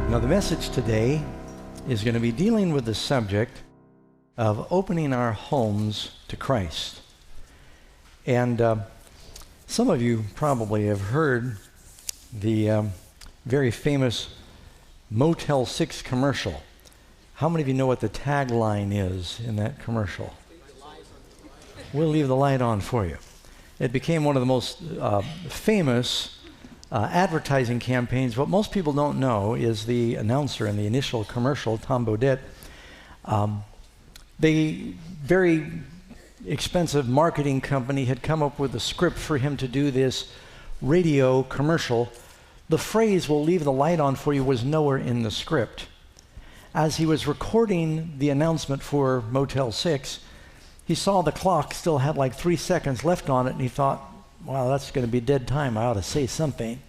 Now, the message today is going to be dealing with the subject of opening our homes to Christ. And some of you probably have heard the very famous Motel 6 commercial. How many of you know what the tagline is in that commercial? We'll leave the light on for you. It became one of the most famous advertising campaigns. What most people don't know is the announcer in the initial commercial, Tom Bodett, the very expensive marketing company had come up with a script for him to do this radio commercial. The phrase, "we'll leave the light on for you," was nowhere in the script. As he was recording the announcement for Motel 6, he saw the clock still had like 3 seconds left on it, and he thought, wow, that's going to be dead time. I ought to say something.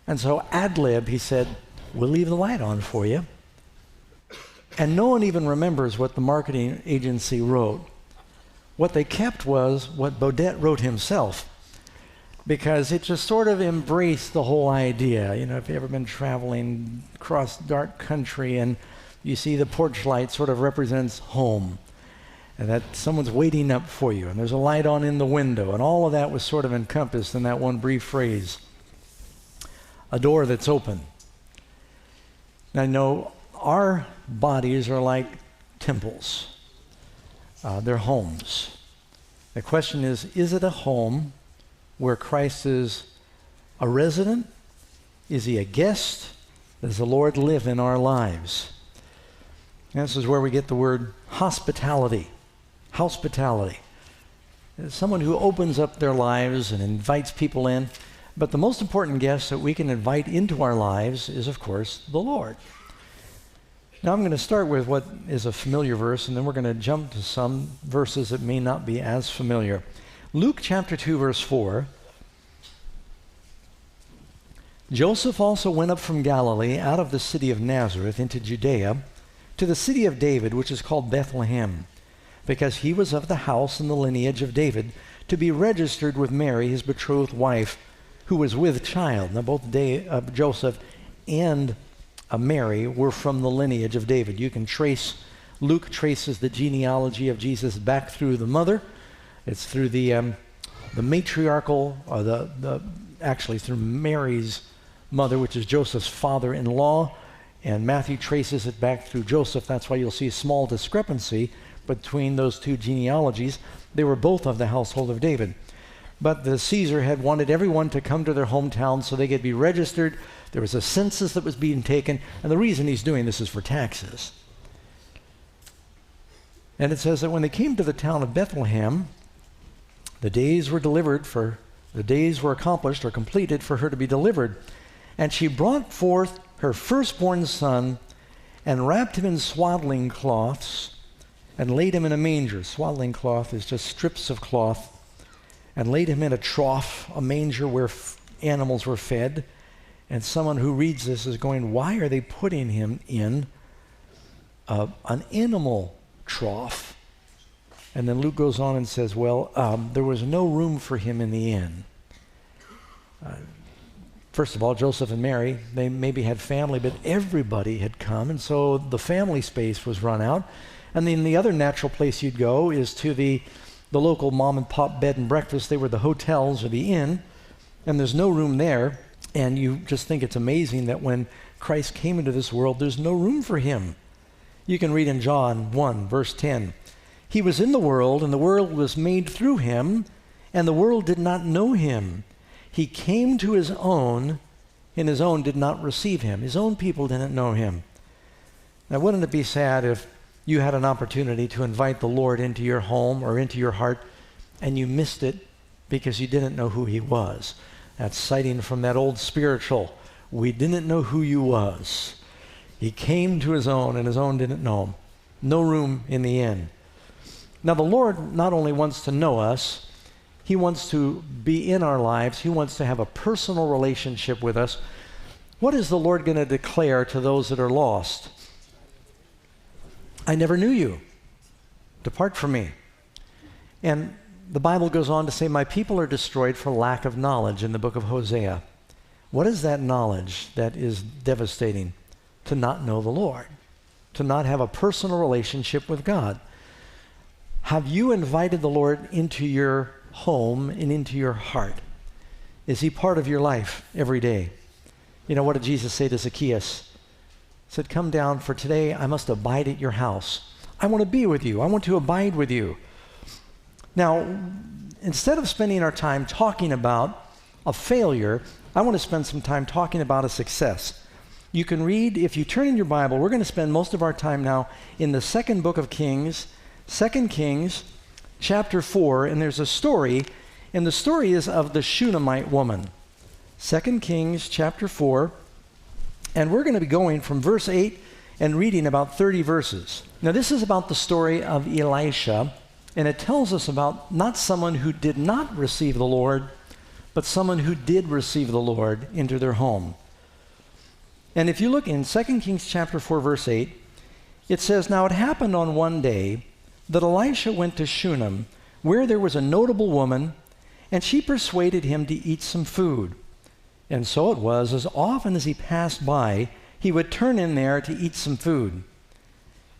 And so ad lib, he said, "We'll leave the light on for you." And no one even remembers what the marketing agency wrote. What they kept was what Bodett wrote himself, because it just sort of embraced the whole idea. You know, if you've ever been traveling across dark country and you see the porch light sort of represents home, and that someone's waiting up for you, and there's a light on in the window, and all of that was sort of encompassed in that one brief phrase, a door that's open. Now, I know our bodies are like temples. They're homes. The question is it a home where Christ is a resident? Is he a guest? Does the Lord live in our lives? And this is where we get the word hospitality. Hospitality. It's someone who opens up their lives and invites people in. But the most important guest that we can invite into our lives is, of course, the Lord. Now, I'm going to start with what is a familiar verse, and then we're going to jump to some verses that may not be as familiar. Luke chapter 2, verse 4. Joseph also went up from Galilee out of the city of Nazareth into Judea to the city of David, which is called Bethlehem, because he was of the house and the lineage of David, to be registered with Mary, his betrothed wife, who was with child. Now, both Joseph and Mary were from the lineage of David. You can trace, Luke traces the genealogy of Jesus back through the mother. It's through the matriarchal, or actually through Mary's mother, which is Joseph's father-in-law, and Matthew traces it back through Joseph. That's why you'll see a small discrepancy between those two genealogies. They were both of the household of David. But the Caesar had wanted everyone to come to their hometown so they could be registered. There was a census that was being taken, and the reason he's doing this is for taxes. And it says that when they came to the town of Bethlehem, the days were accomplished or completed for her to be delivered. And she brought forth her firstborn son and wrapped him in swaddling cloths and laid him in a manger. Swaddling cloth is just strips of cloth. And laid him in a trough, a manger where animals were fed. And someone who reads this is going, why are they putting him in an animal trough? And then Luke goes on and says, well, there was no room for him in the inn. First of all, Joseph and Mary, they maybe had family, but everybody had come, and so the family space was run out. And then the other natural place you'd go is to the local mom and pop bed and breakfast. They were the hotels or the inn, and there's no room there. And you just think it's amazing that when Christ came into this world, there's no room for him. You can read in John 1, verse 10. He was in the world, and the world was made through him, and the world did not know him. He came to his own, and his own did not receive him. His own people didn't know him. Now, wouldn't it be sad if you had an opportunity to invite the Lord into your home or into your heart, and you missed it because you didn't know who he was? That's citing from that old spiritual, we didn't know who you was. He came to his own, and his own didn't know him. No room in the inn. Now, the Lord not only wants to know us, he wants to be in our lives. He wants to have a personal relationship with us. What is the Lord going to declare to those that are lost? I never knew you. Depart from me. And the Bible goes on to say, my people are destroyed for lack of knowledge in the book of Hosea. What is that knowledge that is devastating? to not know the Lord, to not have a personal relationship with God. Have you invited the Lord into your home and into your heart? Is he part of your life every day? You know, what did Jesus say to Zacchaeus? He said, come down, for today I must abide at your house. I want to be with you. I want to abide with you. Now, instead of spending our time talking about a failure, I want to spend some time talking about a success. You can read, if you turn in your Bible, we're going to spend most of our time now in the second book of Kings, 2 Kings, chapter 4, and there's a story, and the story is of the Shunammite woman. 2 Kings, chapter 4, and we're going to be going from verse 8 and reading about 30 verses. Now, this is about the story of Elisha, and it tells us about not someone who did not receive the Lord, but someone who did receive the Lord into their home. And if you look in 2 Kings chapter 4, verse 8, it says, now it happened on one day that Elisha went to Shunem, where there was a notable woman, and she persuaded him to eat some food. And so it was, as often as he passed by, he would turn in there to eat some food.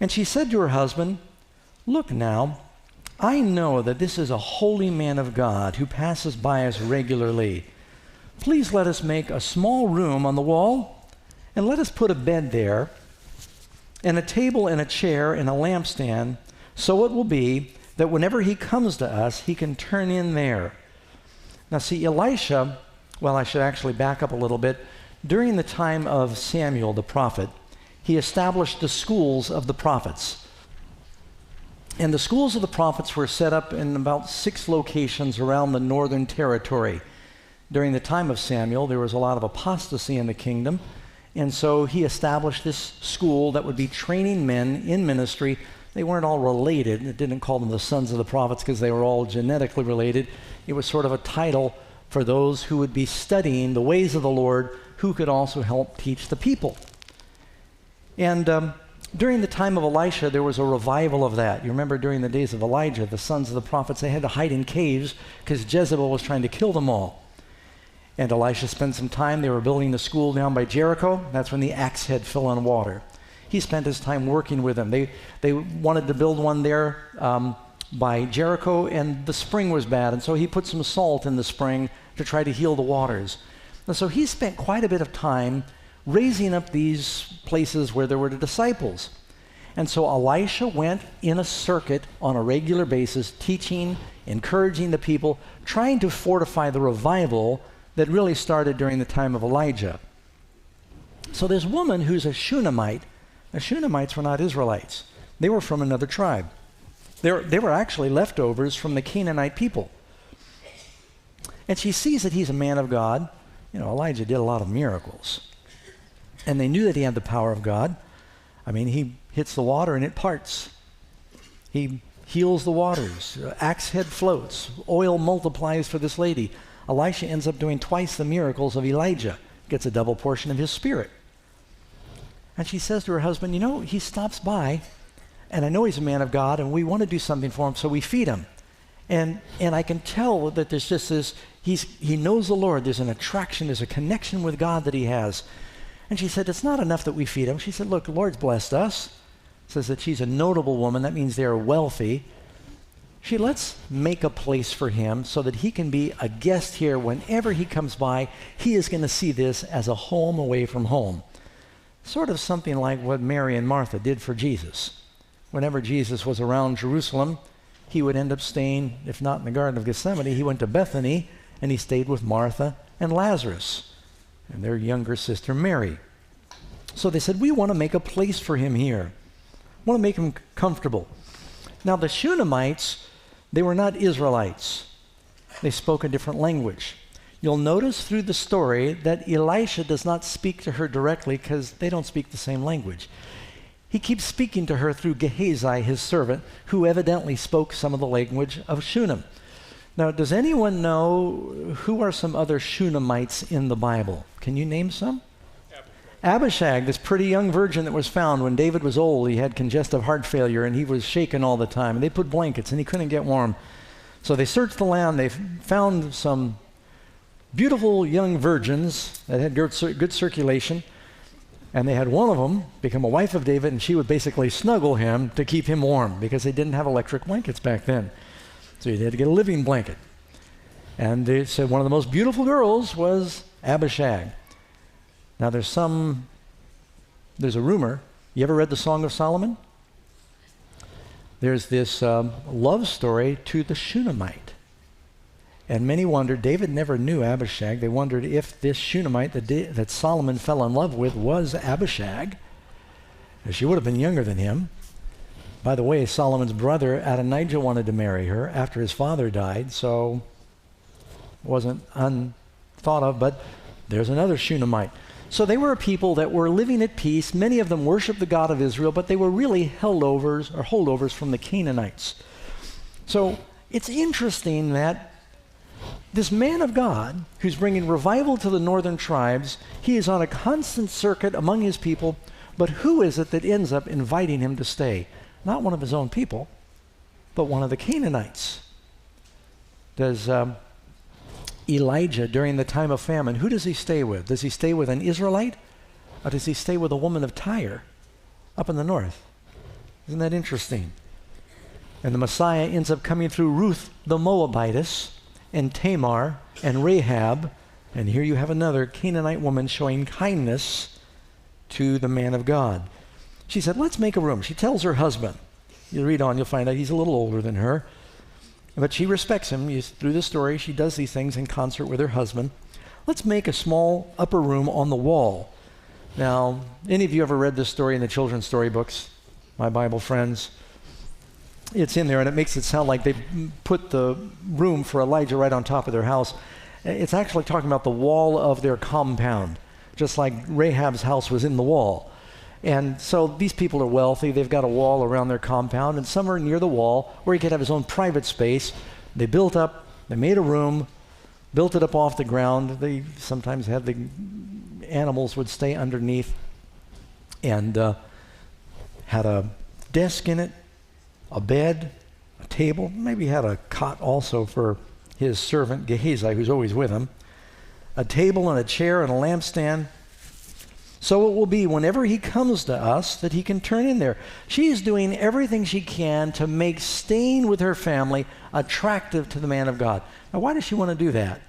And she said to her husband, look now, I know that this is a holy man of God who passes by us regularly. Please let us make a small room on the wall, and let us put a bed there, and a table and a chair and a lampstand, so it will be that whenever he comes to us, he can turn in there. Now see, Elisha, well, I should actually back up a little bit. During the time of Samuel the prophet, he established the schools of the prophets. And the schools of the prophets were set up in about 6 locations around the northern territory. During the time of Samuel, there was a lot of apostasy in the kingdom, and so he established this school that would be training men in ministry. They weren't all related. It didn't call them the sons of the prophets because they were all genetically related. It was sort of a title for those who would be studying the ways of the Lord, who could also help teach the people. And during the time of Elisha, there was a revival of that. You remember during the days of Elijah, the sons of the prophets, they had to hide in caves because Jezebel was trying to kill them all. And Elisha spent some time. They were building a school down by Jericho. That's when the axe head fell on water. He spent his time working with them. They wanted to build one there by Jericho, and the spring was bad. And so he put some salt in the spring to try to heal the waters. And so he spent quite a bit of time raising up these places where there were the disciples. And so Elisha went in a circuit on a regular basis, teaching, encouraging the people, trying to fortify the revival that really started during the time of Elijah. So this woman who's a Shunammite, the Shunamites were not Israelites. They were from another tribe. They were actually leftovers from the Canaanite people. And she sees that he's a man of God. You know, Elijah did a lot of miracles. And they knew that he had the power of God. I mean, he hits the water and it parts. He heals the waters. Axe head floats. Oil multiplies for this lady. Elisha ends up doing twice the miracles of Elijah. Gets a double portion of his spirit. And she says to her husband, you know, he stops by, and I know he's a man of God, and we want to do something for him, so we feed him. And I can tell that there's just this, he knows the Lord. There's an attraction, there's a connection with God that he has. And she said, it's not enough that we feed him. She said, look, the Lord's blessed us. Says that she's a notable woman. That means they're wealthy. Let's make a place for him so that he can be a guest here. Whenever he comes by, he is going to see this as a home away from home. Sort of something like what Mary and Martha did for Jesus. Whenever Jesus was around Jerusalem, he would end up staying, if not in the Garden of Gethsemane, he went to Bethany and he stayed with Martha and Lazarus and their younger sister Mary. So they said, we want to make a place for him here. We want to make him comfortable. Now the Shunamites, they were not Israelites. They spoke a different language. You'll notice through the story that Elisha does not speak to her directly because they don't speak the same language. He keeps speaking to her through Gehazi, his servant, who evidently spoke some of the language of Shunem. Now, does anyone know who are some other Shunamites in the Bible? Can you name some? Abishag, this pretty young virgin that was found when David was old. He had congestive heart failure and he was shaken all the time. And they put blankets and he couldn't get warm. So they searched the land. They found some beautiful young virgins that had good circulation. And they had one of them become a wife of David, and she would basically snuggle him to keep him warm because they didn't have electric blankets back then. So he had to get a living blanket. And they said one of the most beautiful girls was Abishag. Now there's a rumor. You ever read the Song of Solomon? There's this love story to the Shunammite. And many wondered, David never knew Abishag. They wondered if this Shunammite that Solomon fell in love with was Abishag. She would have been younger than him. By the way, Solomon's brother Adonijah wanted to marry her after his father died, so it wasn't unthought of, but there's another Shunammite. So they were a people that were living at peace. Many of them worshiped the God of Israel, but they were really holdovers from the Canaanites. So it's interesting that this man of God, who's bringing revival to the northern tribes, he is on a constant circuit among his people, but who is it that ends up inviting him to stay? Not one of his own people, but one of the Canaanites. Does Elijah, during the time of famine, who does he stay with? Does he stay with an Israelite, or does he stay with a woman of Tyre up in the north? Isn't that interesting? And the Messiah ends up coming through Ruth the Moabitess, and Tamar, and Rahab, and here you have another Canaanite woman showing kindness to the man of God. She said, let's make a room. She tells her husband. You read on, you'll find out he's a little older than her, but she respects him. Through the story, she does these things in concert with her husband. Let's make a small upper room on the wall. Now, any of you ever read this story in the children's storybooks, my Bible friends? It's in there, and it makes it sound like they put the room for Elijah right on top of their house. It's actually talking about the wall of their compound, just like Rahab's house was in the wall. And so these people are wealthy. They've got a wall around their compound, and somewhere near the wall where he could have his own private space, they made a room, built it up off the ground. They sometimes had the animals would stay underneath, and had a desk in it, a bed, a table, maybe had a cot also for his servant Gehazi, who's always with him, a table and a chair and a lampstand. So it will be whenever he comes to us that he can turn in there. She's doing everything she can to make staying with her family attractive to the man of God. Now, why does she want to do that?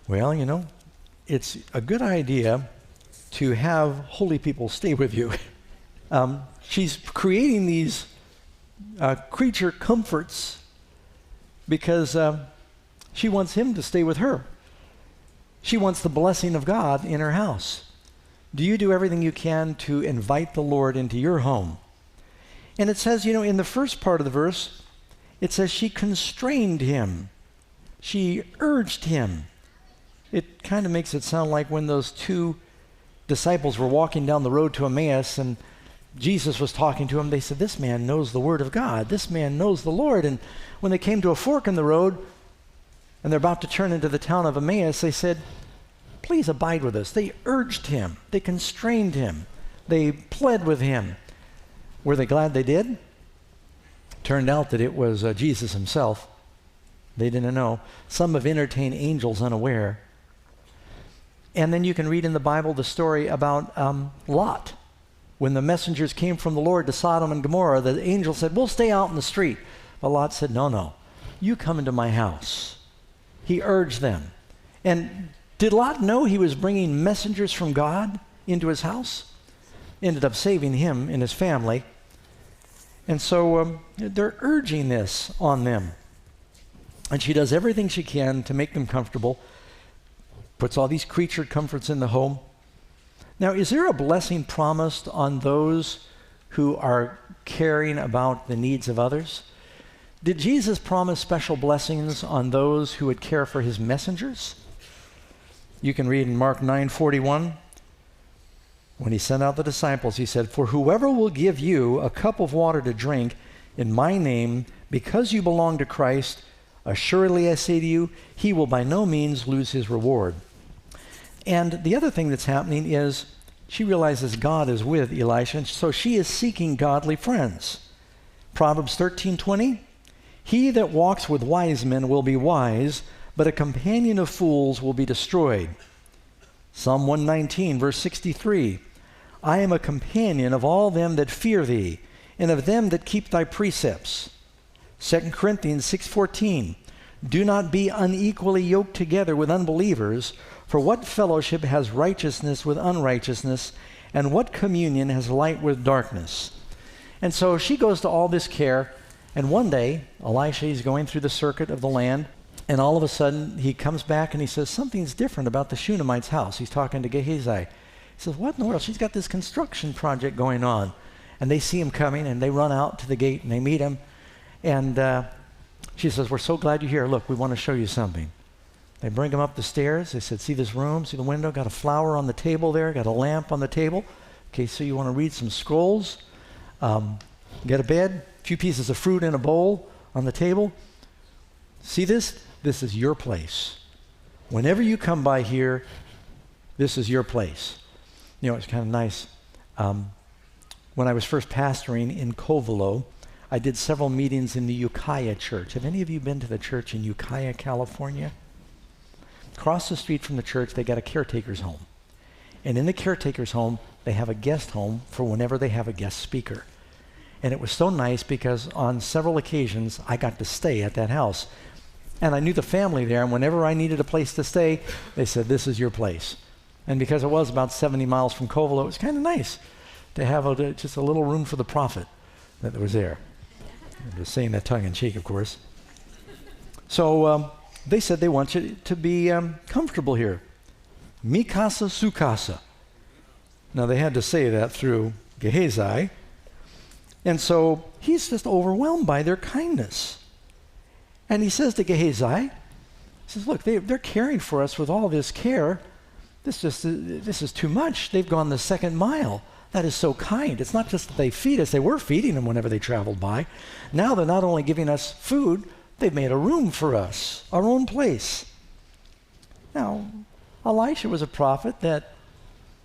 Well, you know, it's a good idea to have holy people stay with you. She's creating these creature comforts because she wants him to stay with her. She wants the blessing of God in her house. Do you do everything you can to invite the Lord into your home? And it says, you know, in the first part of the verse, it says she constrained him. She urged him. It kind of makes it sound like when those two disciples were walking down the road to Emmaus and Jesus was talking to them, they said, this man knows the word of God. This man knows the Lord. And when they came to a fork in the road and they're about to turn into the town of Emmaus, they said, please abide with us. They urged him. They constrained him. They pled with him. Were they glad they did? Turned out that it was Jesus himself. They didn't know. Some have entertained angels unaware. And then you can read in the Bible the story about Lot. When the messengers came from the Lord to Sodom and Gomorrah, the angel said, we'll stay out in the street. But Lot said, no, you come into my house. He urged them. And did Lot know he was bringing messengers from God into his house? Ended up saving him and his family. And so they're urging this on them. And she does everything she can to make them comfortable, puts all these creature comforts in the home. Now, is there a blessing promised on those who are caring about the needs of others? Did Jesus promise special blessings on those who would care for his messengers? You can read in Mark 9:41, when he sent out the disciples, he said, for whoever will give you a cup of water to drink in my name, because you belong to Christ, assuredly I say to you, he will by no means lose his reward. And the other thing that's happening is she realizes God is with Elisha, and so she is seeking godly friends. Proverbs 13:20, he that walks with wise men will be wise, but a companion of fools will be destroyed. Psalm 119, verse 63, I am a companion of all them that fear thee, and of them that keep thy precepts. 2 Corinthians 6:14, do not be unequally yoked together with unbelievers, for what fellowship has righteousness with unrighteousness, and what communion has light with darkness? And so she goes to all this care, and one day, Elisha is going through the circuit of the land, and all of a sudden, he comes back and he says, something's different about the Shunammite's house. He's talking to Gehazi. He says, what in the world? She's got this construction project going on. And they see him coming, and they run out to the gate, and they meet him. And she says, we're so glad you're here. Look, we want to show you something. They bring him up the stairs. They said, see this room, see the window, got a flower on the table there, got a lamp on the table. Okay, so you want to read some scrolls, get a bed, a few pieces of fruit in a bowl on the table. See this? This is your place. Whenever you come by here, this is your place. You know, it's kind of nice. When I was first pastoring in Covelo, I did several meetings in the Ukiah church. Have any of you been to the church in Ukiah, California? Across the street from the church, they got a caretaker's home. And in the caretaker's home, they have a guest home for whenever they have a guest speaker. And it was so nice because on several occasions, I got to stay at that house. And I knew the family there, and whenever I needed a place to stay, they said, this is your place. And because it was about 70 miles from Covelo, it was kind of nice to have just a little room for the prophet that was there. I'm just saying that tongue-in-cheek, of course. So they said they want you to be comfortable here. Mikasa sukasa. Now they had to say that through Gehazi. And so he's just overwhelmed by their kindness. And he says to Gehazi, he says, look, they're caring for us with all this care. This is too much. They've gone the second mile. That is so kind. It's not just that they feed us. They were feeding them whenever they traveled by. Now they're not only giving us food, they've made a room for us, our own place. Now, Elisha was a prophet that,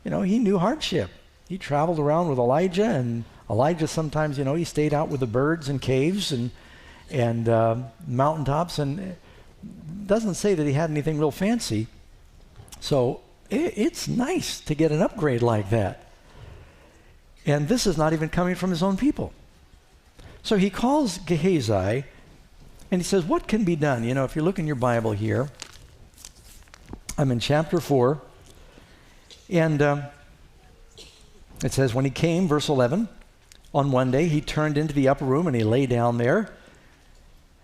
he knew hardship. He traveled around with Elijah, and Elijah sometimes, he stayed out with the birds in caves and mountaintops, and it doesn't say that he had anything real fancy. So it's nice to get an upgrade like that. And this is not even coming from his own people. So he calls Gehazi, and he says, what can be done? If you look in your Bible here, I'm in chapter 4, and it says, when he came, verse 11, on one day he turned into the upper room and he lay down there.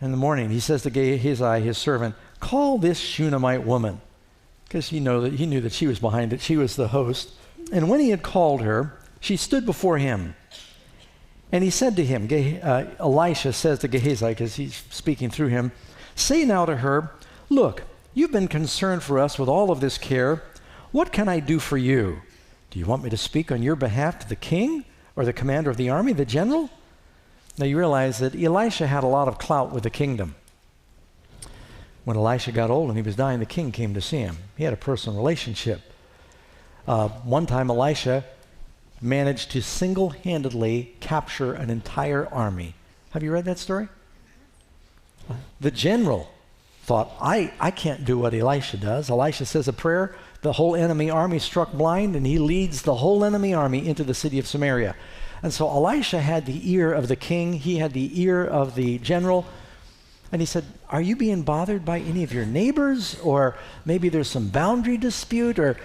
In the morning, he says to Gehazi, his servant, call this Shunammite woman, because he knew that she was behind it. She was the host. And when he had called her, she stood before him. And he said to him, Elisha says to Gehazi, because he's speaking through him, say now to her, look, you've been concerned for us with all of this care. What can I do for you? Do you want me to speak on your behalf to the king or the commander of the army, the general? Now you realize that Elisha had a lot of clout with the kingdom. When Elisha got old and he was dying, the king came to see him. He had a personal relationship. One time Elisha managed to single-handedly capture an entire army. Have you read that story? The general thought, I can't do what Elisha does. Elisha says a prayer, the whole enemy army struck blind, and he leads the whole enemy army into the city of Samaria. And so Elisha had the ear of the king, he had the ear of the general, and he said, are you being bothered by any of your neighbors? Or maybe there's some boundary dispute, or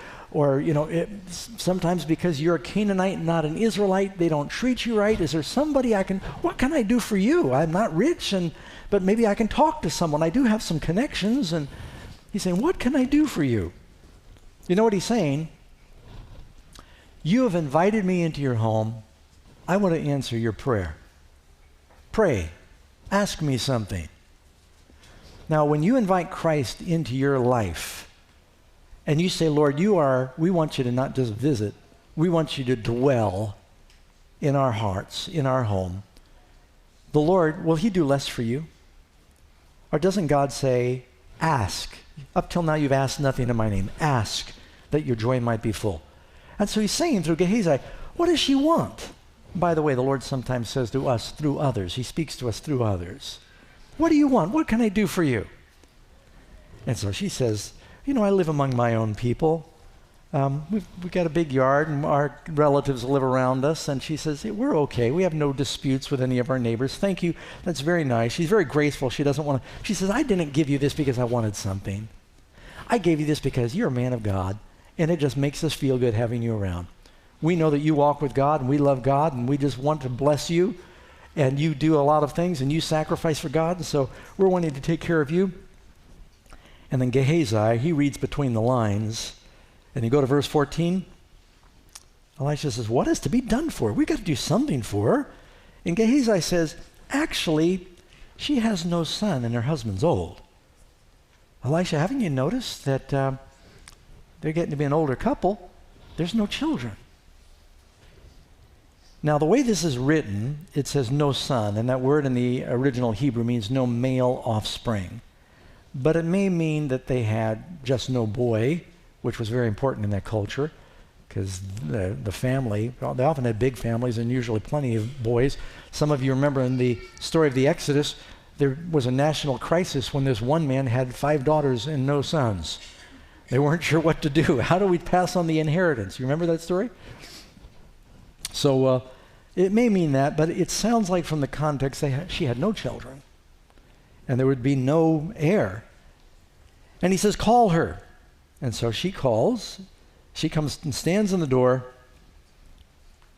sometimes because you're a Canaanite and not an Israelite, they don't treat you right. Is there somebody what can I do for you? I'm not rich, but maybe I can talk to someone. I do have some connections. And he's saying, what can I do for you? You know what he's saying? You have invited me into your home. I want to answer your prayer. Pray. Ask me something. Now, when you invite Christ into your life, and you say, Lord, we want you to not just visit, we want you to dwell in our hearts, in our home. The Lord, will he do less for you? Or doesn't God say, ask? Up till now you've asked nothing in my name. Ask that your joy might be full. And so he's saying through Gehazi, what does she want? By the way, the Lord sometimes says to us through others. He speaks to us through others. What do you want? What can I do for you? And so she says, I live among my own people. We've got a big yard, and our relatives live around us. And she says, hey, we're okay. We have no disputes with any of our neighbors. Thank you. That's very nice. She's very graceful. She doesn't want to. She says, I didn't give you this because I wanted something. I gave you this because you're a man of God, and it just makes us feel good having you around. We know that you walk with God, and we love God, and we just want to bless you. And you do a lot of things, and you sacrifice for God. And so we're wanting to take care of you. And then Gehazi, he reads between the lines. And you go to verse 14, Elisha says, what is to be done for her? We've got to do something for her. And Gehazi says, actually, she has no son and her husband's old. Elisha, haven't you noticed that they're getting to be an older couple? There's no children. Now, the way this is written, it says no son, and that word in the original Hebrew means no male offspring. But it may mean that they had just no boy, which was very important in that culture, because the family, they often had big families and usually plenty of boys. Some of you remember in the story of the Exodus, there was a national crisis when this one man had 5 daughters and no sons. They weren't sure what to do. How do we pass on the inheritance? You remember that story? So it may mean that, but it sounds like from the context she had no children, and there would be no heir. And he says, call her. And so she calls. She comes and stands in the door.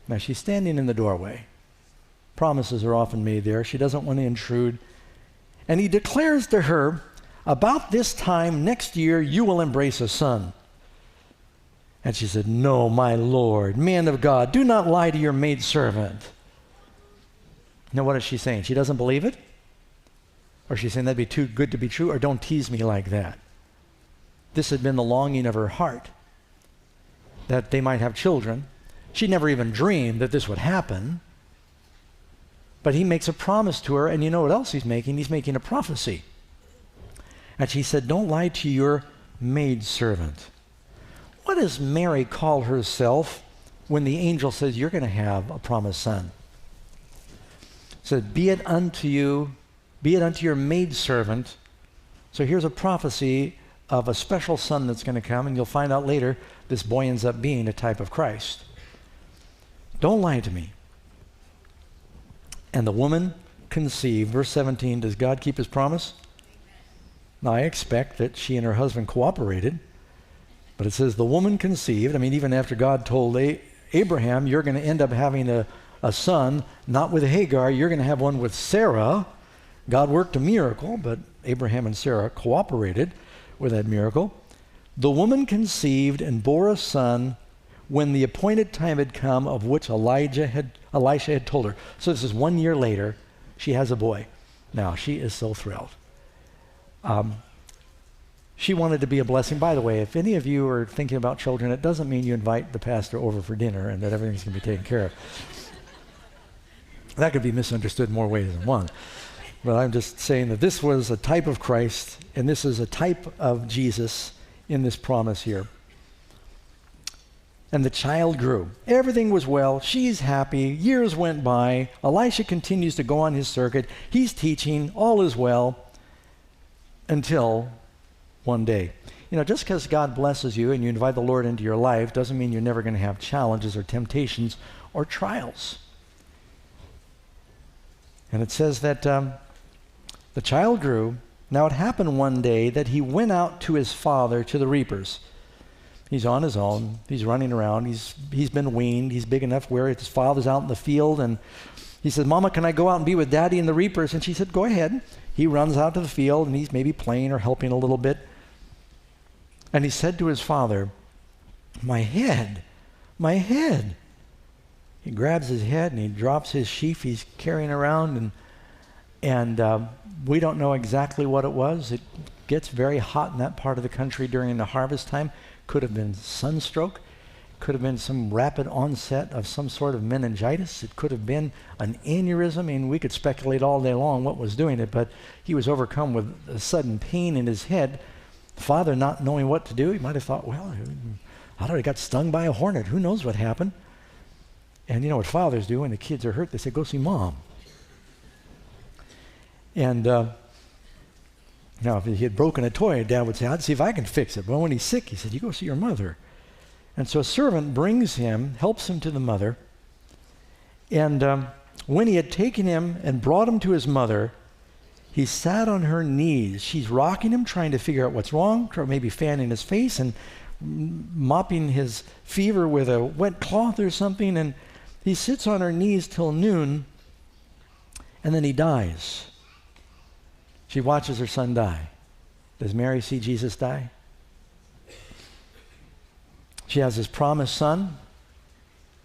Now she's standing in the doorway. Promises are often made there. She doesn't want to intrude. And he declares to her, about this time next year you will embrace a son. And she said, no, my Lord, man of God, do not lie to your maidservant. Now what is she saying? She doesn't believe it? Or she's saying that'd be too good to be true? Or don't tease me like that. This had been the longing of her heart, that they might have children. She never even dreamed that this would happen. But he makes a promise to her, and you know what else he's making? He's making a prophecy. And she said, don't lie to your maidservant. What does Mary call herself when the angel says, you're going to have a promised son? It said, be it unto your maidservant. So here's a prophecy of a special son that's going to come, and you'll find out later this boy ends up being a type of Christ. Don't lie to me. And the woman conceived. Verse 17, does God keep his promise? Now, I expect that she and her husband cooperated, but it says the woman conceived. I mean, even after God told Abraham, you're going to end up having a son, not with Hagar, you're going to have one with Sarah. God worked a miracle, but Abraham and Sarah cooperated with that miracle. The woman conceived and bore a son when the appointed time had come, of which Elisha had told her. So this is 1 year later. She has a boy. Now, she is so thrilled. She wanted to be a blessing. By the way, if any of you are thinking about children, it doesn't mean you invite the pastor over for dinner and that everything's going to be taken care of. That could be misunderstood in more ways than one. But I'm just saying that this was a type of Christ, and this is a type of Jesus in this promise here. And the child grew. Everything was well. She's happy. Years went by. Elisha continues to go on his circuit. He's teaching. All is well. Until one day. You know, just because God blesses you and you invite the Lord into your life doesn't mean you're never going to have challenges or temptations or trials. And it says that the child grew. Now it happened one day that he went out to his father, to the reapers. He's on his own. He's running around. He's been weaned. He's big enough where his father's out in the field. And he said, Mama, can I go out and be with Daddy and the reapers? And she said, go ahead. He runs out to the field, and he's maybe playing or helping a little bit. And he said to his father, my head, my head. He grabs his head and he drops his sheaf he's carrying around, and we don't know exactly what it was. It gets very hot in that part of the country during the harvest time. Could have been sunstroke. Could have been some rapid onset of some sort of meningitis. It could have been an aneurysm. I mean, we could speculate all day long what was doing it, but he was overcome with a sudden pain in his head. The father not knowing what to do, he might have thought, well, I don't know, he got stung by a hornet. Who knows what happened? And you know what fathers do when the kids are hurt? They say, go see Mom. And now, if he had broken a toy, Dad would say, I'd see if I can fix it. But when he's sick, he said, you go see your mother. And so a servant brings him, helps him to the mother. And when he had taken him and brought him to his mother, he sat on her knees. She's rocking him, trying to figure out what's wrong, maybe fanning his face and mopping his fever with a wet cloth or something. And he sits on her knees till noon, and then he dies. She watches her son die. Does Mary see Jesus die? She has his promised son.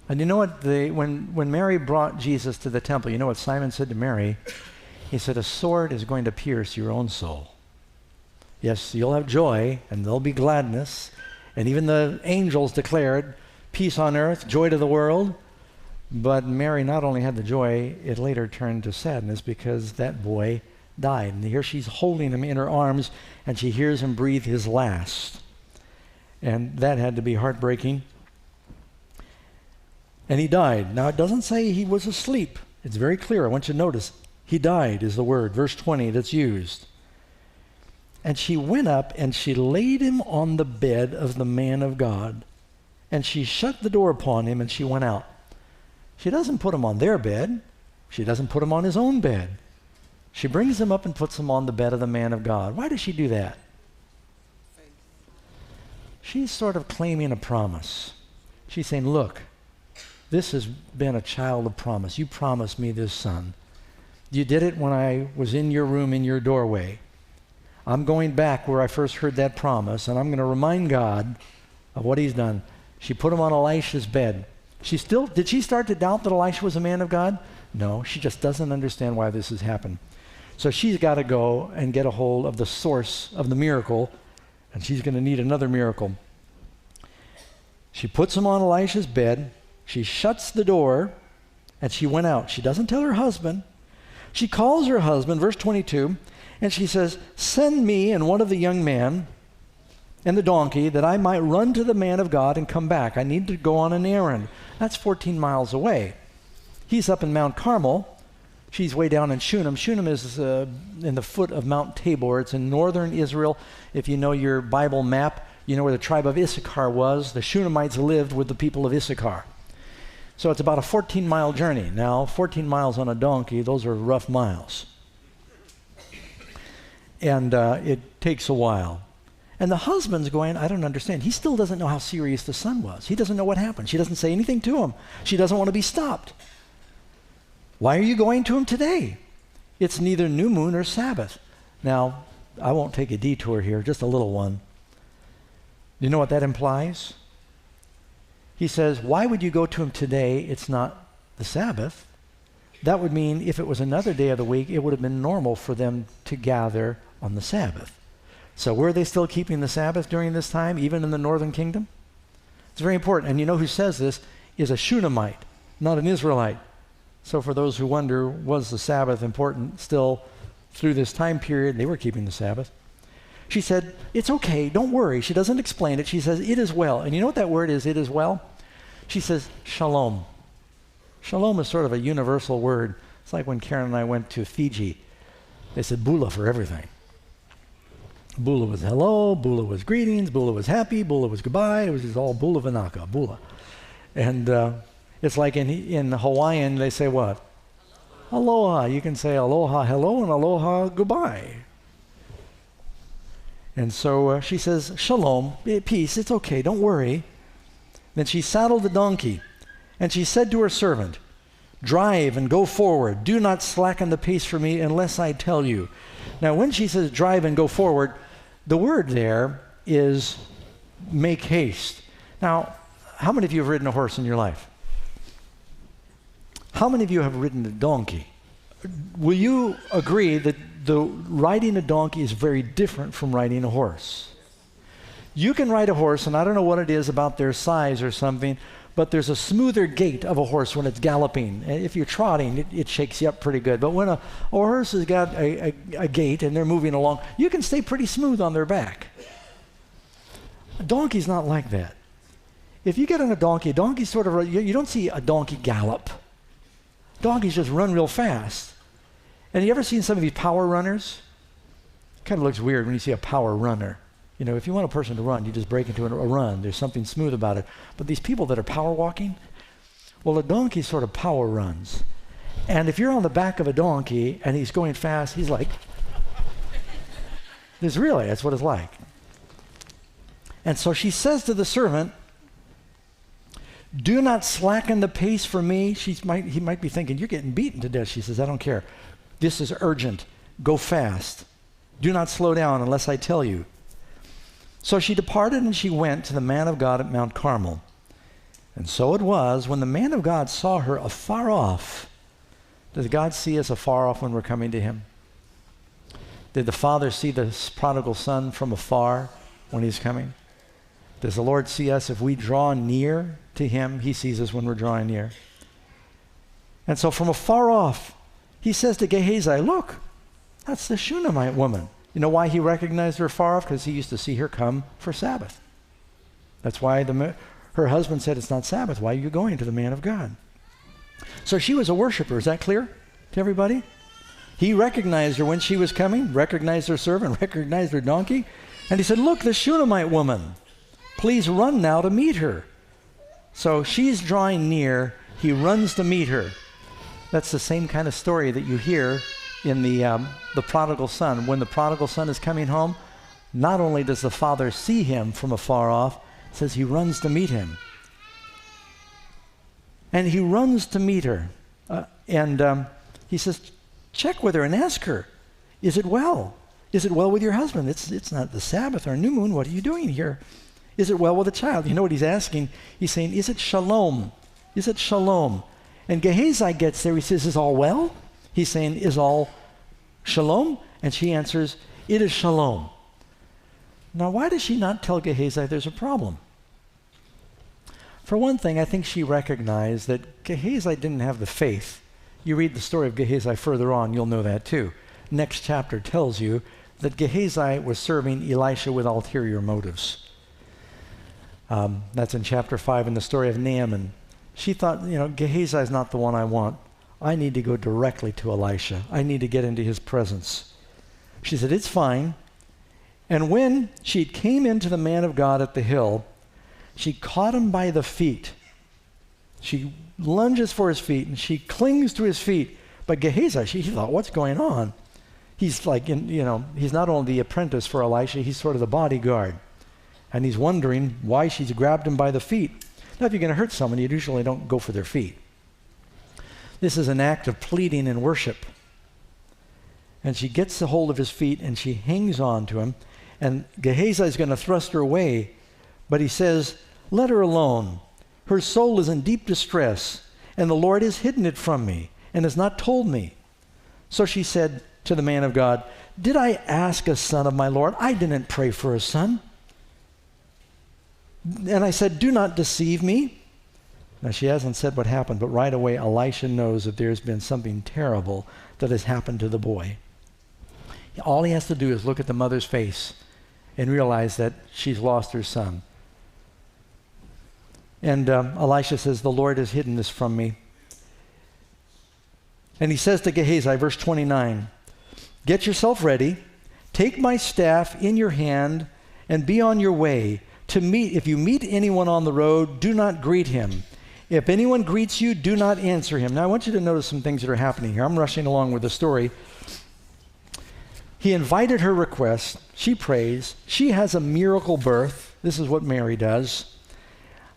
And you know what? When Mary brought Jesus to the temple, you know what Simon said to Mary? He said, a sword is going to pierce your own soul. Yes, you'll have joy, and there'll be gladness. And even the angels declared, peace on earth, joy to the world. But Mary not only had the joy, it later turned to sadness because that boy died. And here she's holding him in her arms, and she hears him breathe his last. And that had to be heartbreaking. And he died. Now, it doesn't say he was asleep. It's very clear. I want you to notice. He died is the word, verse 20, that's used. And she went up and she laid him on the bed of the man of God. And she shut the door upon him and she went out. She doesn't put him on their bed. She doesn't put him on his own bed. She brings him up and puts him on the bed of the man of God. Why does she do that? She's sort of claiming a promise. She's saying, look, this has been a child of promise. You promised me this son. You did it when I was in your room, in your doorway. I'm going back where I first heard that promise, and I'm going to remind God of what he's done. She put him on Elisha's bed. Did she start to doubt that Elisha was a man of God? No, she just doesn't understand why this has happened. So she's got to go and get a hold of the source of the miracle, and she's going to need another miracle. She puts him on Elisha's bed. She shuts the door, and she went out. She doesn't tell her husband. She calls her husband, verse 22, and she says, send me and one of the young men and the donkey that I might run to the man of God and come back. I need to go on an errand. That's 14 miles away. He's up in Mount Carmel. She's way down in Shunem. Shunem is in the foot of Mount Tabor. It's in northern Israel. If you know your Bible map, you know where the tribe of Issachar was. The Shunamites lived with the people of Issachar. So it's about a 14-mile journey. Now, 14 miles on a donkey, those are rough miles. And it takes a while. And the husband's going, I don't understand. He still doesn't know how serious the son was. He doesn't know what happened. She doesn't say anything to him. She doesn't want to be stopped. Why are you going to him today? It's neither new moon or Sabbath. Now, I won't take a detour here, just a little one. You know what that implies? He says, why would you go to him today? It's not the Sabbath. That would mean if it was another day of the week, it would have been normal for them to gather on the Sabbath. So were they still keeping the Sabbath during this time, even in the northern kingdom? It's very important. And you know who says this is a Shunammite, not an Israelite. So for those who wonder, was the Sabbath important still through this time period? They were keeping the Sabbath. She said, it's okay, don't worry. She doesn't explain it. She says, it is well. And you know what that word is, it is well? She says, shalom. Shalom is sort of a universal word. It's like when Karen and I went to Fiji. They said bula for everything. Bula was hello, bula was greetings, bula was happy, bula was goodbye. It was just all bula vanaka, bula. And it's like in Hawaiian, they say what? Aloha. You can say aloha hello and aloha goodbye. And so she says, shalom, peace, it's okay, don't worry. Then she saddled the donkey, and she said to her servant, drive and go forward. Do not slacken the pace for me unless I tell you. Now, when she says drive and go forward, the word there is make haste. Now, how many of you have ridden a horse in your life? How many of you have ridden a donkey? Will you agree that riding a donkey is very different from riding a horse? You can ride a horse, and I don't know what it is about their size or something, but there's a smoother gait of a horse when it's galloping. If you're trotting, it shakes you up pretty good. But when a horse has got a gait and they're moving along, you can stay pretty smooth on their back. A donkey's not like that. If you get on a donkey sort of, you don't see a donkey gallop. Donkeys just run real fast. And you ever seen some of these power runners? It kind of looks weird when you see a power runner. You know, if you want a person to run, you just break into a run. There's something smooth about it. But these people that are power walking, well, a donkey sort of power runs. And if you're on the back of a donkey and he's going fast, he's like, that's what it's like. And so she says to the servant, do not slacken the pace for me. He might be thinking, you're getting beaten to death. She says, I don't care. This is urgent. Go fast. Do not slow down unless I tell you. So she departed and she went to the man of God at Mount Carmel. And so it was, when the man of God saw her afar off. Does God see us afar off when we're coming to him? Did the Father see the prodigal son from afar when he's coming? Does the Lord see us if we draw near to him? He sees us when we're drawing near. And so from afar off, he says to Gehazi, look, that's the Shunammite woman. You know why he recognized her far off? Because he used to see her come for Sabbath. That's why her husband said, it's not Sabbath. Why are you going to the man of God? So she was a worshiper. Is that clear to everybody? He recognized her when she was coming, recognized her servant, recognized her donkey. And he said, look, the Shunammite woman. Please run now to meet her. So she's drawing near. He runs to meet her. That's the same kind of story that you hear in the prodigal son. When the prodigal son is coming home, not only does the father see him from afar off, it says he runs to meet him. And he runs to meet her. He says, check with her and ask her, is it well? Is it well with your husband? It's not the Sabbath or new moon. What are you doing here? Is it well with the child? You know what he's asking? He's saying, is it shalom? Is it shalom? And Gehazi gets there. He says, is all well? He's saying, is all shalom? And she answers, it is shalom. Now, why does she not tell Gehazi there's a problem? For one thing, I think she recognized that Gehazi didn't have the faith. You read the story of Gehazi further on, you'll know that too. Next chapter tells you that Gehazi was serving Elisha with ulterior motives. That's in chapter 5 in the story of Naaman. She thought, Gehazi is not the one I want. I need to go directly to Elisha. I need to get into his presence. She said, it's fine. And when she came into the man of God at the hill, she caught him by the feet. She lunges for his feet and she clings to his feet. But Gehazi, she thought, what's going on? He's like, he's not only the apprentice for Elisha, he's sort of the bodyguard. And he's wondering why she's grabbed him by the feet. Now, if you're going to hurt someone, you usually don't go for their feet. This is an act of pleading and worship. And she gets a hold of his feet and she hangs on to him. And Gehazi is going to thrust her away. But he says, let her alone. Her soul is in deep distress, and the Lord has hidden it from me and has not told me. So she said to the man of God, did I ask a son of my Lord? I didn't pray for a son. And I said, do not deceive me. Now, she hasn't said what happened, but right away Elisha knows that there's been something terrible that has happened to the boy. All he has to do is look at the mother's face and realize that she's lost her son. And Elisha says, the Lord has hidden this from me. And he says to Gehazi, verse 29, get yourself ready, take my staff in your hand, and be on your way to meet. If you meet anyone on the road, do not greet him. If anyone greets you, do not answer him. Now, I want you to notice some things that are happening here. I'm rushing along with the story. He invited her request. She prays. She has a miracle birth. This is what Mary does.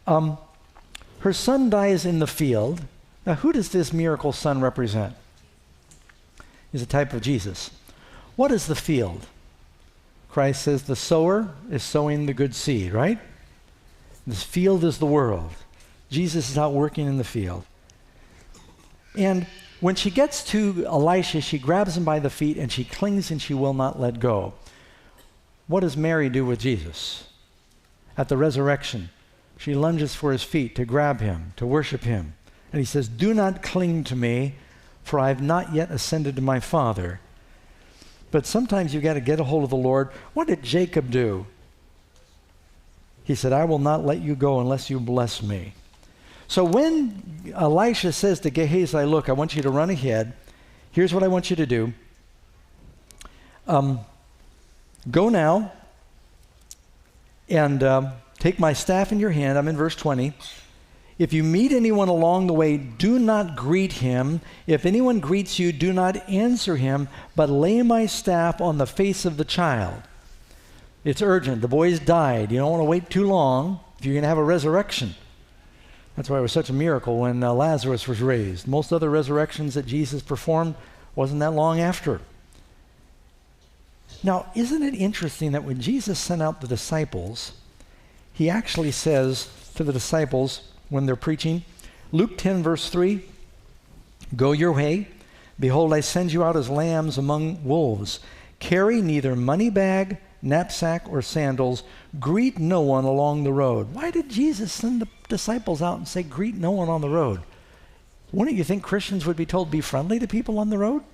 Her son dies in the field. Now, who does this miracle son represent? He's a type of Jesus. What is the field? Christ says the sower is sowing the good seed, right? This field is the world. Jesus is out working in the field. And when she gets to Elisha, she grabs him by the feet and she clings and she will not let go. What does Mary do with Jesus? At the resurrection, she lunges for his feet to grab him, to worship him. And he says, do not cling to me, for I have not yet ascended to my Father. But sometimes you've got to get a hold of the Lord. What did Jacob do? He said, I will not let you go unless you bless me. So when Elisha says to Gehazi, look, I want you to run ahead. Here's what I want you to do. Go now And take my staff in your hand. I'm in verse 20. If you meet anyone along the way, do not greet him. If anyone greets you, do not answer him, but lay my staff on the face of the child. It's urgent. The boy's died. You don't want to wait too long if you're going to have a resurrection. That's why it was such a miracle when Lazarus was raised. Most other resurrections that Jesus performed wasn't that long after. Now, isn't it interesting that when Jesus sent out the disciples, he actually says to the disciples when they're preaching, Luke 10, verse 3, go your way. Behold, I send you out as lambs among wolves. Carry neither money bag, knapsack, or sandals. Greet no one along the road. Why did Jesus send the disciples out and say, greet no one on the road? Wouldn't you think Christians would be told, be friendly to people on the road?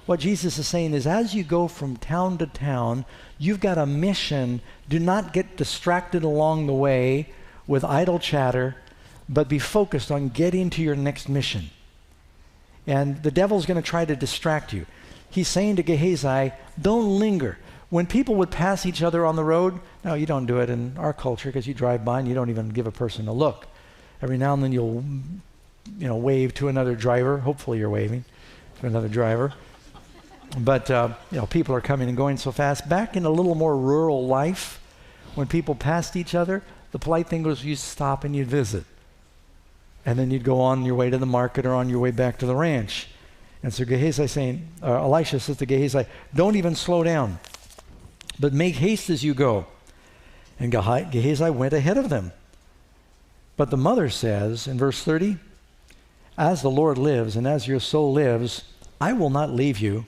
What Jesus is saying is, as you go from town to town, you've got a mission. Do not get distracted along the way with idle chatter, but be focused on getting to your next mission. And the devil's going to try to distract you. He's saying to Gehazi, don't linger. When people would pass each other on the road, no, you don't do it in our culture because you drive by and you don't even give a person a look. Every now and then you'll, wave to another driver. Hopefully you're waving to another driver. But, people are coming and going so fast. Back in a little more rural life, when people passed each other, the polite thing was you'd stop and you'd visit. And then you'd go on your way to the market or on your way back to the ranch. And so Elisha says to Gehazi, don't even slow down, but make haste as you go. And Gehazi went ahead of them. But the mother says in verse 30, as the Lord lives and as your soul lives, I will not leave you.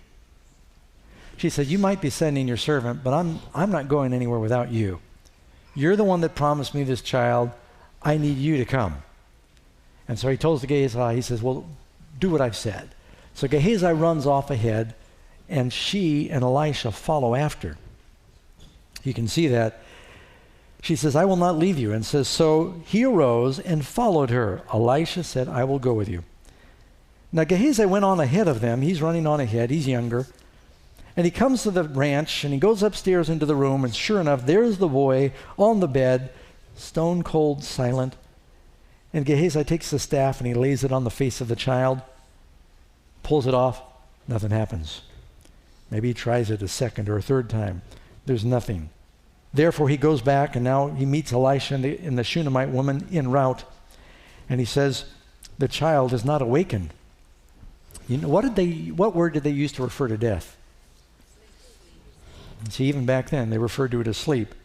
She said, you might be sending your servant, but I'm not going anywhere without you. You're the one that promised me this child. I need you to come. And so he tells the Gehazi, he says, well, do what I've said. So Gehazi runs off ahead, and she and Elisha follow after. You can see that. She says, I will not leave you, and says, so he arose and followed her. Elisha said, I will go with you. Now Gehazi went on ahead of them. He's running on ahead. He's younger. And he comes to the ranch, and he goes upstairs into the room, and sure enough, there's the boy on the bed, stone cold, silent. And Gehazi takes the staff, and he lays it on the face of the child, pulls it off, nothing happens. Maybe he tries it a second or a third time. There's nothing. Therefore, he goes back, and now he meets Elisha and the Shunammite woman en route, and he says, the child is not awakened. What word did they use to refer to death? See, even back then, they referred to it as sleep.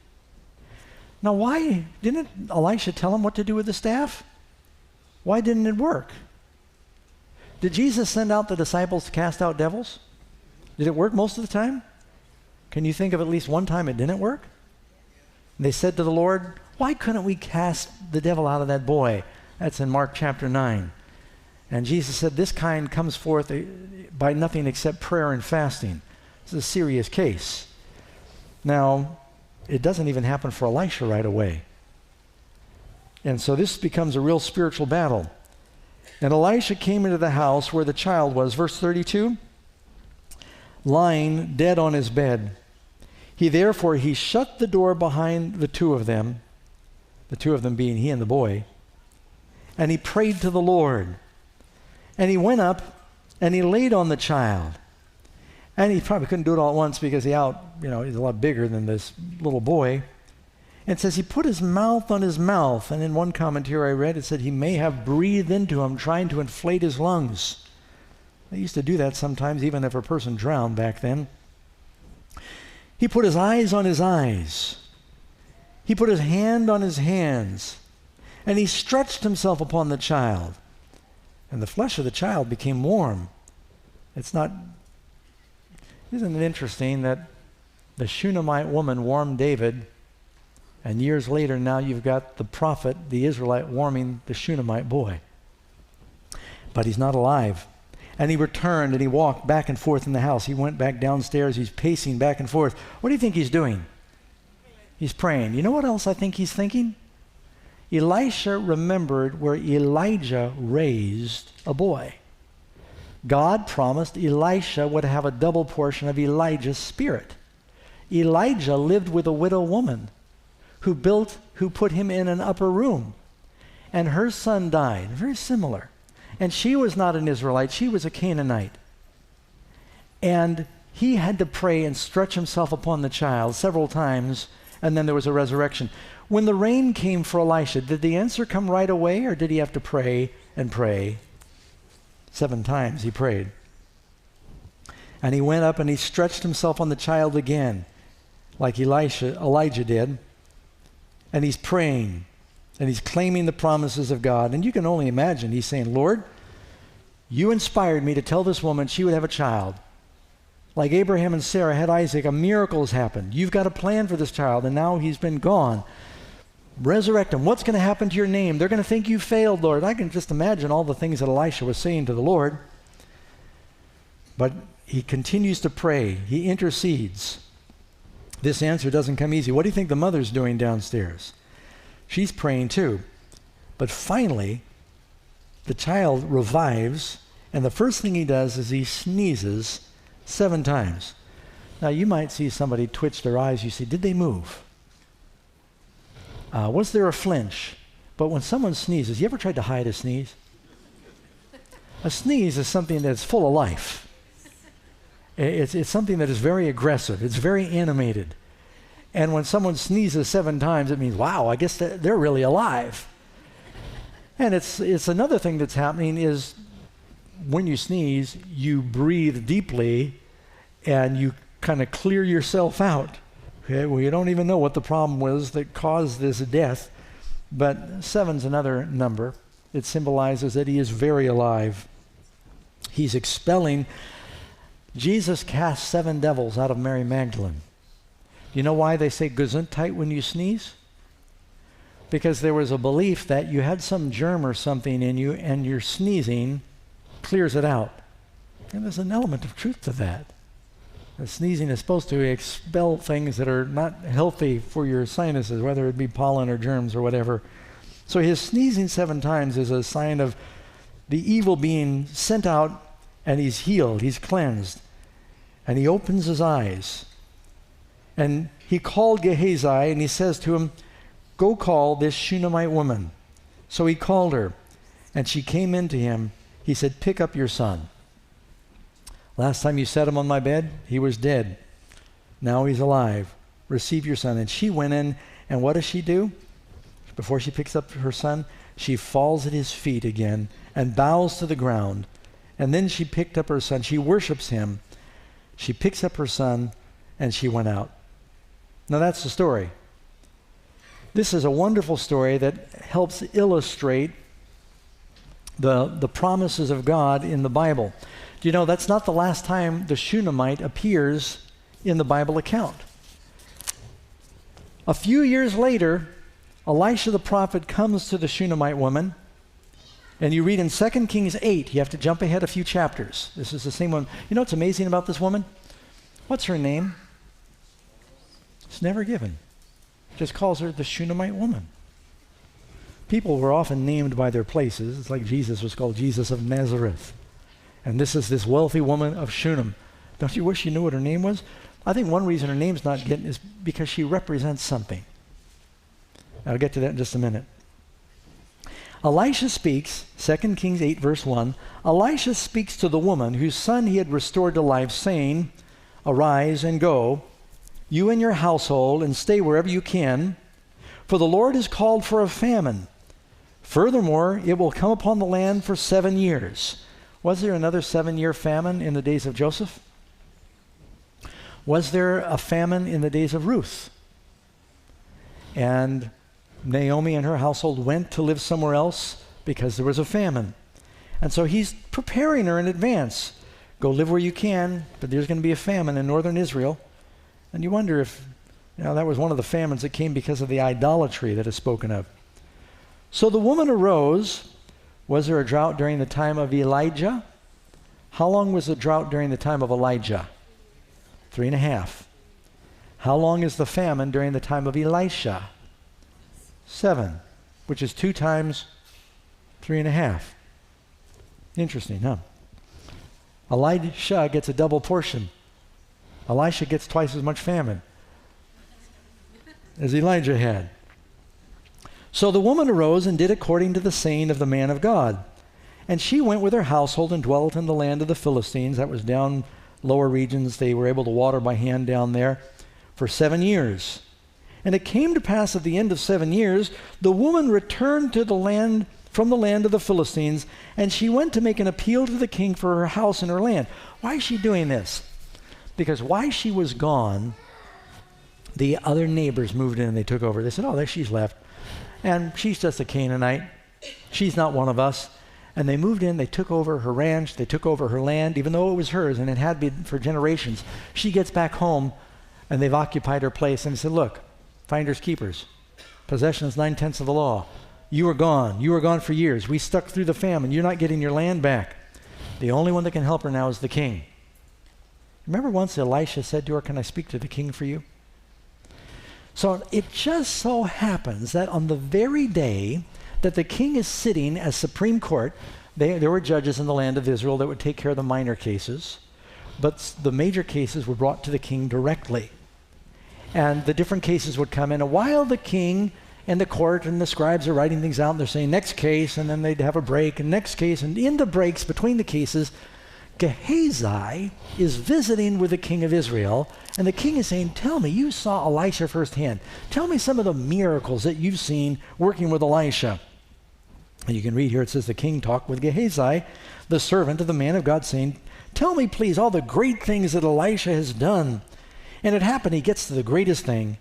Now, why didn't Elisha tell him what to do with the staff? Why didn't it work? Did Jesus send out the disciples to cast out devils? Did it work most of the time? Can you think of at least one time it didn't work? They said to the Lord, why couldn't we cast the devil out of that boy? That's in Mark chapter 9. And Jesus said, this kind comes forth by nothing except prayer and fasting. This is a serious case. Now, it doesn't even happen for Elisha right away. And so this becomes a real spiritual battle. And Elisha came into the house where the child was, verse 32, lying dead on his bed. He shut the door behind the two of them being he and the boy, and he prayed to the Lord. And he went up and he laid on the child. And he probably couldn't do it all at once because he's a lot bigger than this little boy. And it says he put his mouth on his mouth. And in one commentary I read, it said he may have breathed into him, trying to inflate his lungs. They used to do that sometimes, even if a person drowned back then. He put his eyes on his eyes. He put his hand on his hands. And he stretched himself upon the child. And the flesh of the child became warm. Isn't it interesting that the Shunammite woman warmed David, and years later now you've got the prophet, the Israelite, warming the Shunammite boy. But he's not alive. And he returned and he walked back and forth in the house. He went back downstairs. He's pacing back and forth. What do you think he's doing? He's praying. You know what else I think he's thinking? Elisha remembered where Elijah raised a boy. God promised Elisha would have a double portion of Elijah's spirit. Elijah lived with a widow woman. who put him in an upper room. And her son died. Very similar. And she was not an Israelite. She was a Canaanite. And he had to pray and stretch himself upon the child several times, and then there was a resurrection. When the rain came for Elisha, did the answer come right away, or did he have to pray and pray? 7 times he prayed. And he went up and he stretched himself on the child again, like Elijah did. And he's praying, and he's claiming the promises of God. And you can only imagine, he's saying, Lord, you inspired me to tell this woman she would have a child. Like Abraham and Sarah had Isaac, a miracle has happened. You've got a plan for this child, and now he's been gone. Resurrect him. What's going to happen to your name? They're going to think you failed, Lord. I can just imagine all the things that Elisha was saying to the Lord. But he continues to pray. He intercedes. This answer doesn't come easy. What do you think the mother's doing downstairs? She's praying too. But finally, the child revives, and the first thing he does is he sneezes 7 times. Now, you might see somebody twitch their eyes. You say, did they move? Was there a flinch? But when someone sneezes, you ever tried to hide a sneeze? A sneeze is something that's full of life. It's something that is very aggressive. It's very animated. And when someone sneezes 7 times, it means, wow, I guess they're really alive. And it's another thing that's happening is when you sneeze, you breathe deeply and you kind of clear yourself out. Okay? Well, you don't even know what the problem was that caused this death, but 7's another number. It symbolizes that he is very alive. He's expelling. Jesus cast 7 devils out of Mary Magdalene. Do you know why they say Gesundheit when you sneeze? Because there was a belief that you had some germ or something in you, and your sneezing clears it out. And there's an element of truth to that. The sneezing is supposed to expel things that are not healthy for your sinuses, whether it be pollen or germs or whatever. So his sneezing 7 times is a sign of the evil being sent out, and he's healed, he's cleansed. And he opens his eyes. And he called Gehazi, and he says to him, go call this Shunammite woman. So he called her, and she came in to him. He said, pick up your son. Last time you set him on my bed, he was dead. Now he's alive. Receive your son. And she went in, and what does she do? Before she picks up her son, she falls at his feet again and bows to the ground. And then she picked up her son. She worships him. She picks up her son, and she went out. Now that's the story. This is a wonderful story that helps illustrate the promises of God in the Bible. Do you know that's not the last time the Shunammite appears in the Bible account? A few years later, Elisha the prophet comes to the Shunammite woman, and you read in 2 Kings 8, you have to jump ahead a few chapters. This is the same one. You know what's amazing about this woman? What's her name? It's never given. Just calls her the Shunammite woman. People were often named by their places. It's like Jesus was called Jesus of Nazareth. And this is this wealthy woman of Shunem. Don't you wish you knew what her name was? I think one reason her name's not getting is because she represents something. I'll get to that in just a minute. Elisha speaks, 2 Kings 8 verse 1, Elisha speaks to the woman whose son he had restored to life, saying, arise and go, you and your household, and stay wherever you can, for the Lord has called for a famine. Furthermore, it will come upon the land for 7 years. Was there another 7-year famine in the days of Joseph? Was there a famine in the days of Ruth? And Naomi and her household went to live somewhere else because there was a famine. And so he's preparing her in advance. Go live where you can, but there's going to be a famine in northern Israel. And you wonder if that was one of the famines that came because of the idolatry that is spoken of. So the woman arose. Was there a drought during the time of Elijah? How long was the drought during the time of Elijah? 3.5. How long is the famine during the time of Elisha? 7, which is 2 times 3.5. Interesting, huh? Elisha gets a double portion. Elisha gets twice as much famine. as Elijah had. So the woman arose and did according to the saying of the man of God. And she went with her household and dwelt in the land of the Philistines. That was down lower regions. They were able to water by hand down there for 7 years. And it came to pass at the end of 7 years, the woman returned to the land from the land of the Philistines, and she went to make an appeal to the king for her house and her land. Why is she doing this? Because while she was gone, the other neighbors moved in and they took over. They said, oh, there she's left. And she's just a Canaanite. She's not one of us. And they moved in, they took over her ranch, they took over her land, even though it was hers and it had been for generations. She gets back home and they've occupied her place and they said, look, finders keepers. Possession is 9/10 of the law. You were gone. You were gone for years. We stuck through the famine. You're not getting your land back. The only one that can help her now is the king. Remember once Elisha said to her, can I speak to the king for you? So it just so happens that on the very day that the king is sitting as supreme court, there were judges in the land of Israel that would take care of the minor cases, but the major cases were brought to the king directly. And the different cases would come in, and while the king and the court and the scribes are writing things out, and they're saying next case, and then they'd have a break, and next case, and in the breaks between the cases, Gehazi is visiting with the king of Israel, and the king is saying, tell me, you saw Elisha firsthand. Tell me some of the miracles that you've seen working with Elisha. And you can read here, it says, the king talked with Gehazi, the servant of the man of God, saying, tell me, please, all the great things that Elisha has done. And it happened, he gets to the greatest thing.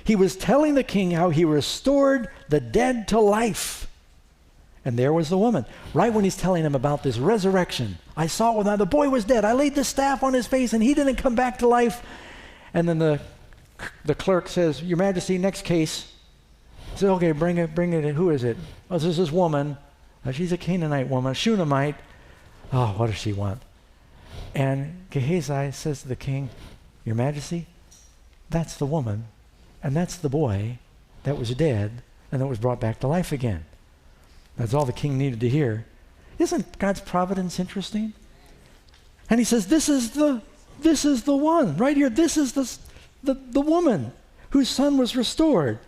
He was telling the king how he restored the dead to life. And there was the woman, right when he's telling him about this resurrection. I saw it when the boy was dead. I laid the staff on his face and he didn't come back to life. And then the clerk says, Your Majesty, next case. He said, okay, bring it. Who is it? Oh, this is this woman. She's a Canaanite woman, a Shunammite. Oh, what does she want? And Gehazi says to the king, Your Majesty, that's the woman, and that's the boy that was dead and that was brought back to life again. That's all the king needed to hear. Isn't God's providence interesting? And he says, this is the one right here. This is the woman whose son was restored.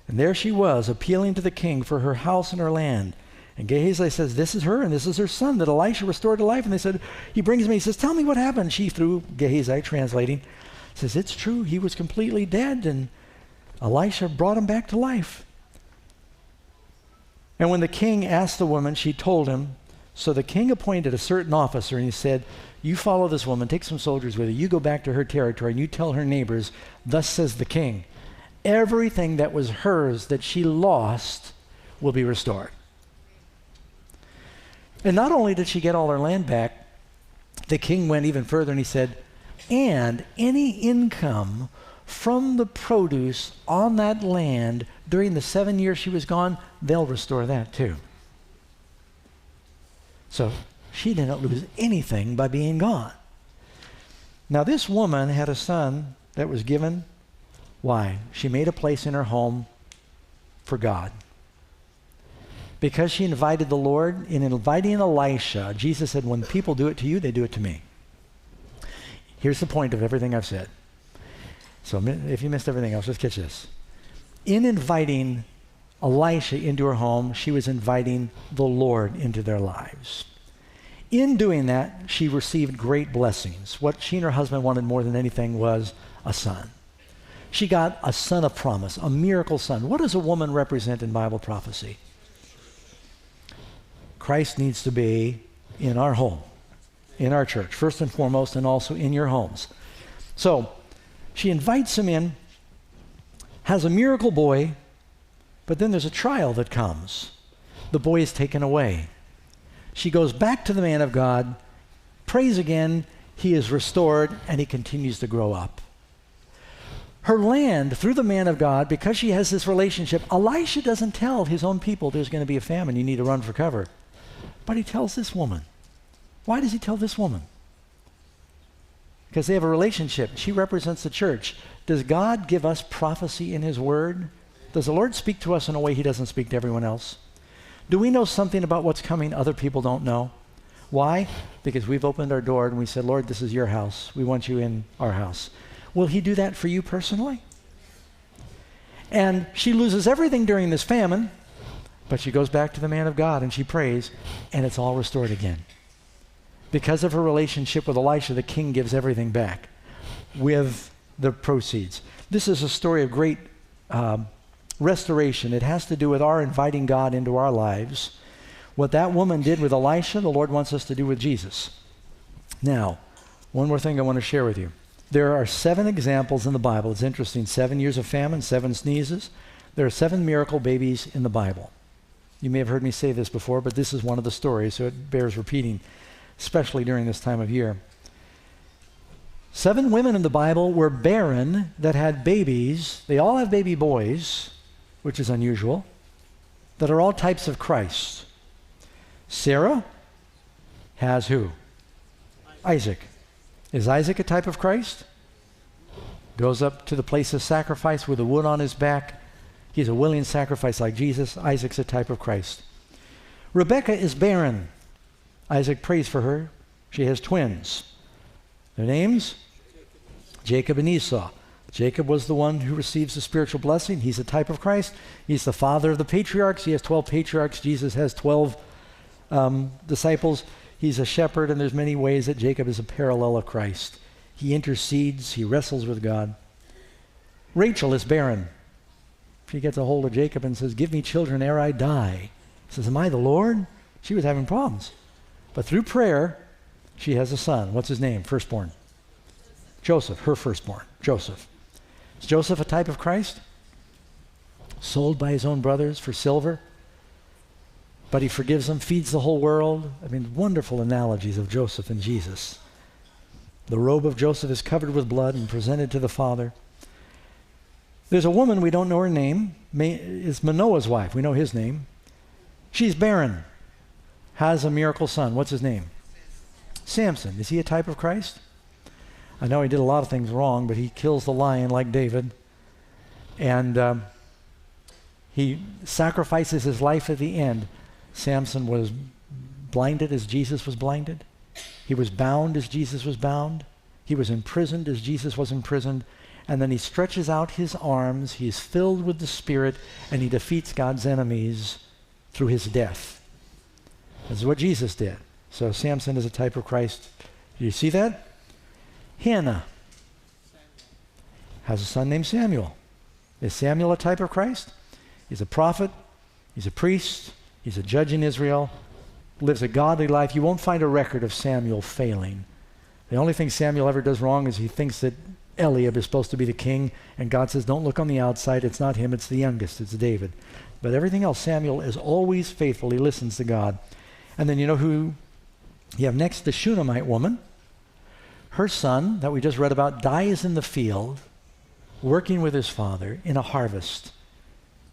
And there she was, appealing to the king for her house and her land. And Gehazi says, this is her and this is her son that Elisha restored to life. And they said, he brings me, he says, tell me what happened. She, through Gehazi translating, says, it's true, he was completely dead and Elisha brought him back to life. And when the king asked the woman, she told him. So the king appointed a certain officer and he said, you follow this woman, take some soldiers with you, you go back to her territory and you tell her neighbors, thus says the king, everything that was hers that she lost will be restored. And not only did she get all her land back, the king went even further and he said, and any income from the produce on that land during the 7 years she was gone, they'll restore that too. So she didn't lose anything by being gone. Now this woman had a son that was given. Why? She made a place in her home for God. Because she invited the Lord, in inviting Elisha, Jesus said, when people do it to you, they do it to me. Here's the point of everything I've said. So if you missed everything else, just catch this. In inviting Elisha into her home, she was inviting the Lord into their lives. In doing that, she received great blessings. What she and her husband wanted more than anything was a son. She got a son of promise, a miracle son. What does a woman represent in Bible prophecy? Christ needs to be in our home, in our church, first and foremost, and also in your homes. So she invites him in, has a miracle boy, but then there's a trial that comes. The boy is taken away. She goes back to the man of God, prays again, he is restored, and he continues to grow up. Her land, through the man of God, because she has this relationship, Elisha doesn't tell his own people there's going to be a famine, you need to run for cover. But he tells this woman. Why does he tell this woman? Because they have a relationship. She represents the church. Does God give us prophecy in his word? Does the Lord speak to us in a way he doesn't speak to everyone else? Do we know something about what's coming other people don't know? Why? Because we've opened our door and we said, Lord, this is your house. We want you in our house. Will he do that for you personally? And she loses everything during this famine, but she goes back to the man of God and she prays, and it's all restored again. Because of her relationship with Elisha, the king gives everything back with the proceeds. This is a story of great restoration. It has to do with our inviting God into our lives. What that woman did with Elisha, the Lord wants us to do with Jesus. Now, one more thing I want to share with you. There are 7 examples in the Bible. It's interesting. 7 years of famine, 7 sneezes. There are 7 miracle babies in the Bible. You may have heard me say this before, but this is one of the stories, so it bears repeating, especially during this time of year. 7 women in the Bible were barren that had babies. They all have baby boys, which is unusual, that are all types of Christ. Sarah has who? Isaac. Is Isaac a type of Christ? Goes up to the place of sacrifice with the wood on his back. He's a willing sacrifice like Jesus. Isaac's a type of Christ. Rebekah is barren. Isaac prays for her. She has twins. Their names? Jacob and Esau. Jacob was the one who receives the spiritual blessing. He's a type of Christ. He's the father of the patriarchs. He has 12 patriarchs. Jesus has 12 disciples. He's a shepherd, and there's many ways that Jacob is a parallel of Christ. He intercedes. He wrestles with God. Rachel is barren. She gets a hold of Jacob and says, "Give me children ere I die." He says, "Am I the Lord?" She was having problems. But through prayer, she has a son. What's his name? Firstborn. Joseph, her firstborn. Joseph. Is Joseph a type of Christ? Sold by his own brothers for silver, but he forgives them, feeds the whole world. I mean, wonderful analogies of Joseph and Jesus. The robe of Joseph is covered with blood and presented to the Father. There's a woman, we don't know her name, is Manoah's wife. We know his name. She's barren, has a miracle son. What's his name? Samson. Is he a type of Christ? I know he did a lot of things wrong, but he kills the lion like David. And he sacrifices his life at the end. Samson was blinded as Jesus was blinded. He was bound as Jesus was bound. He was imprisoned as Jesus was imprisoned. And then he stretches out his arms. He's filled with the Spirit, and he defeats God's enemies through his death. This is what Jesus did. So Samson is a type of Christ. Do you see that? Hannah has a son named Samuel. Is Samuel a type of Christ? He's a prophet. He's a priest. He's a judge in Israel. Lives a godly life. You won't find a record of Samuel failing. The only thing Samuel ever does wrong is he thinks that Eliab is supposed to be the king, and God says, don't look on the outside. It's not him. It's the youngest. It's David. But everything else, Samuel is always faithful. He listens to God. And then you know who you have next? The Shunammite woman. Her son, that we just read about, dies in the field, working with his father in a harvest.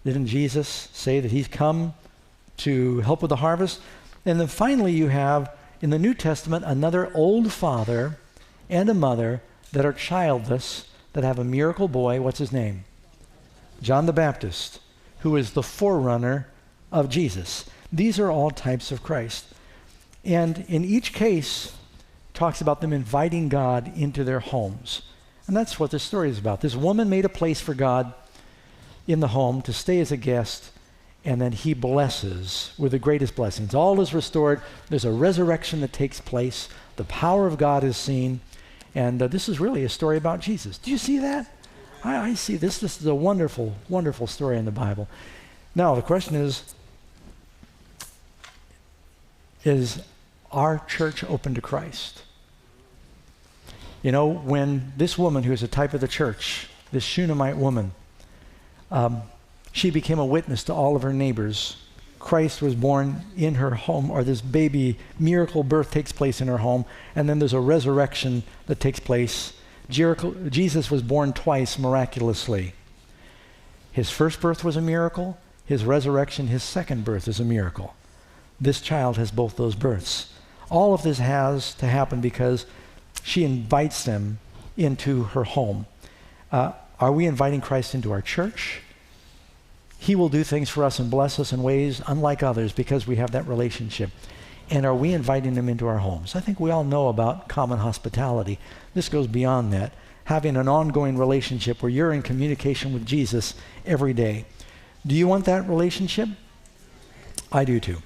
Didn't Jesus say that he's come to help with the harvest? And then finally you have, in the New Testament, another old father and a mother that are childless, that have a miracle boy. What's his name? John the Baptist, who is the forerunner of Jesus. These are all types of Christ. And in each case, talks about them inviting God into their homes. And that's what this story is about. This woman made a place for God in the home to stay as a guest, and then he blesses with the greatest blessings. All is restored. There's a resurrection that takes place. The power of God is seen. And this is really a story about Jesus. Do you see that? I see this. This is a wonderful, wonderful story in the Bible. Now, the question is our church open to Christ? You know, when this woman, who is a type of the church, this Shunammite woman, she became a witness to all of her neighbors. Christ was born in her home, or this baby miracle birth takes place in her home, and then there's a resurrection that takes place. Jesus was born twice miraculously. His first birth was a miracle. His resurrection, his second birth, is a miracle. This child has both those births. All of this has to happen because she invites them into her home. Are we inviting Christ into our church? He will do things for us and bless us in ways unlike others because we have that relationship. And are we inviting him into our homes? I think we all know about common hospitality. This goes beyond that. having an ongoing relationship where you're in communication with Jesus every day. Do you want that relationship? I do too.